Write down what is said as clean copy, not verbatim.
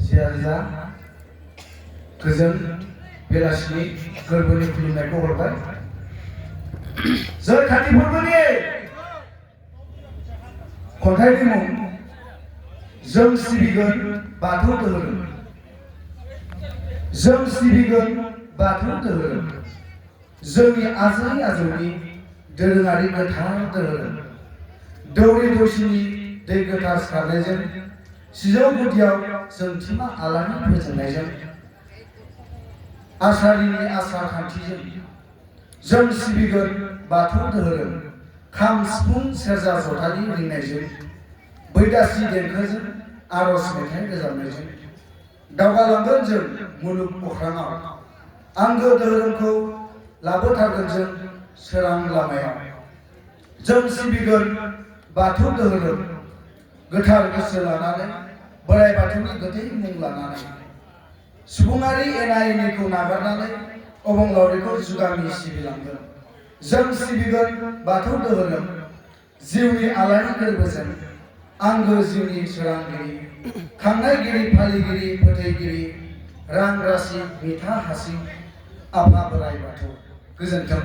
जियाजा गोजोन बेलासिनि गोरबोनि खुलुमनायखौ हरबाय। जय खाथि फोरबोनि खन्थाइनि मुं जों सिबिगोन बाथौ धोरोम। जों सिबिगोन बाथौ धोरोम, जोंनि आजै आजौनि दोरोङारि गोथार धोरोम। दौरि दौसिनि दै गोथार सारनायजों, सिजौ गुदियाव जोंथिमा आलारि फोजोंनायजों, आसारिनि आसार खान्थिजों जों सिबिगोन बाथौ धोरोम। खाम सिफुं सेरजा जथानि रिंनायजों, बैदासि देंखोजों, आरज मेथाइ रोजाबनायजों दावगालांगोन जों मुलुग अख्राङाव। आंगो धोरोमखौ लाबोथारगोन जों सोरां लामायाव। जों सिबिगोन बाथौ धोरोम, गोथार गोसो लानानै, बोराइ बाथौनि गोथै मुं लानानै, सुबुङारि एना एनिखौ नागारनानै अबंलावरिखौ जुगामि सिबिलांगोन। जों सिबिगोन बाथौ धोरोम, जिउनि आलारि गोरबोजों, आंगो जिउनि सोरांगिरि, खांनायगिरि, फालिगिरि, फोथैगिरि, रां रासि, मिथा हासि, आफा बोराइ बाथौ। गोजोन्थों।